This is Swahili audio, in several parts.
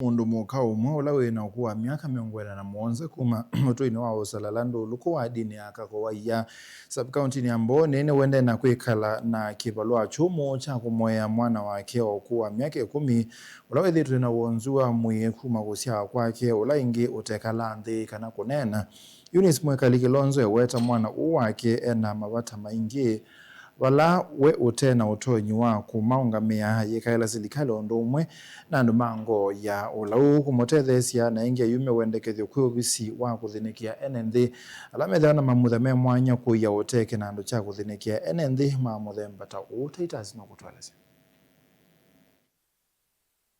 Mundu muka umwe ula wina kuwa miaka 47 kuma mutwini wa usalalando luko wa dini akakowa ya sub-county ni Amboni ni wende na kwikala na kibalua chumu cha kumoya mwana wake okuwa miaka 10 ula wethitu na wonzua mwi kuma gusia kwake ula ingi utekala nthi kana kunena Eunice Mwekali Kilonzo eweta mwana uwake ena mabata maingi wala we utena utonyi wa kumaungamia yikaela silikali ondo umwe na ndumango ya ulau kumotethesia na ingi yume wendekethio kwi ubisi wa kuthinikia enenthi alamethea na mamutha me mwanya kuya uteke na andu cha kuthinikia enenthi mamuthemba ta utaitasi no kutwalese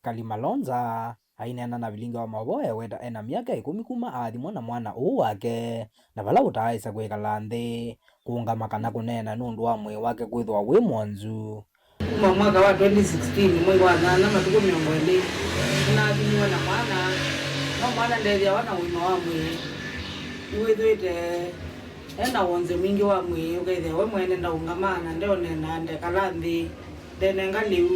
Kalimalonza ainena na vilinga wa maboya wenda ena miaka 10 kuma athimwa na mwana uu wake na vala utaisa kwikala nthi kuungama kana kunena nundu wa mwi wake kwithwa wi mwanzu kuma mwaka wa 2016 mwezi wa 8 matuko 20 nathimwa na mwana ndethia wana wima wa mwi withwite ena wonze mwingi wa mwi ukaithia we mwene ndaungamana ndeonena ndekala nthi ndenenga liu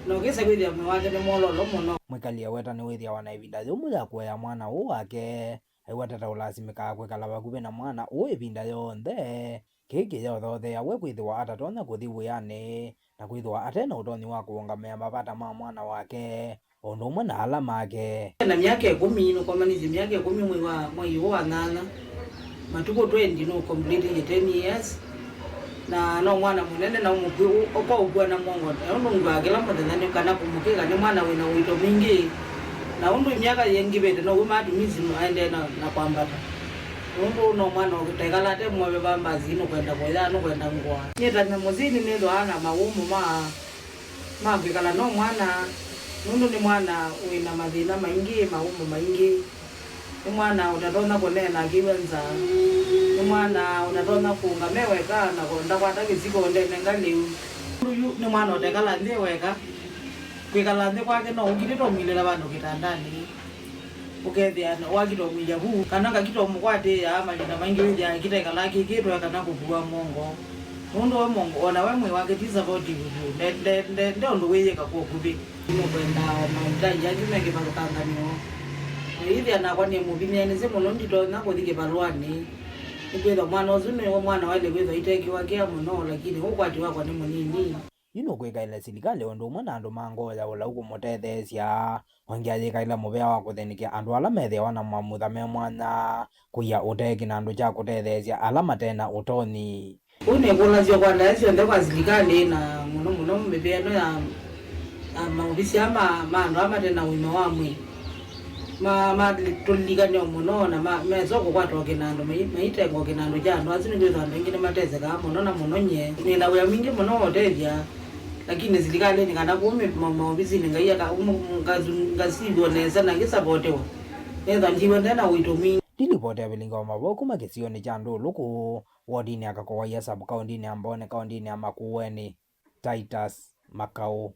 no kisa kwithia mwi wake ni mololo muno. Mwikalia weta ni withia wana ivinda yumu ya kuya mwana uu wake aiwateta ulasimika kwikala vakuvi na mwana uu ivinda yonthe kiki yothothe we kwithwa atatonya kuthi wiyani na kwithwa atena utonyi wa kuungamia mavata ma mwana wake undu umwe na ala make na miaka 10 no komanizi miaka 10 mwezi wa 8 matuko 20 no complete 10 years na no mwana munene na umukwi okwa ukwa na mongo undu ngagela muthenya kana kumukika ni mwana wina wito mingi na undu miaka yengi bete no umati mizimu aende na kwambata undu no mwana utekala te mwe bamba zino kwenda koya no kwenda ngwa nyeta na muzini ni ndo ana mawumu ma kwikala no mwana undu ni mwana wina mathina maingi mawumu maingi ni mwana utatona kunena kiwenza ni mwana utatona kuungame weka na konda kwata kiziko ndenenga liu uyu ni mwana utekala nthi weka kwikala nthi kwake no ungitito milela bandu kitandani ukethia wakito mwija huu kana kakito mukwate ya malinda maingi withia kitekala kikitwe kana kukua mongo undu wa mongo ona we mwi wake tisa voti huyu nde undu wiyeka kwa kubi imo kwenda maitaji ajimeke palukanganyo hivi anakwani mubimianize muno ndito nakuthike balwani ikwitha mwana uzune wa mwana wale kwitha iteki wake muno lakini ukwati wako ni munini yino kwikaila silikali undu umwe na andu mangoya ula ukumutethesia wangiayikaila muvea wa kuthinikia andu ala methia wana mamutha me mwanya kuya uteki na andu cha kutethesia ala matena utoni unekula kwa ndaisio nde kwa silikali na muno mbebeano ya maubisi ama mandu amatena wino wamwe tulikanyo muno na mezoko kwatoke nando maitengo kinando jano azini kwitha andu ingine matezeka muno na muno nye nina wya mingi muno otethia lakini zilikale ni kana kume maubisi ngaiya ka ngasigo neza na ngisapotewa neza ndiwe ndena wito mingi Dilipoti ya vilinga wa maboku makisioni cha nduluku wodini akakowa ya sub-county ni Amboni kaunti ni Makueni Titus Makau.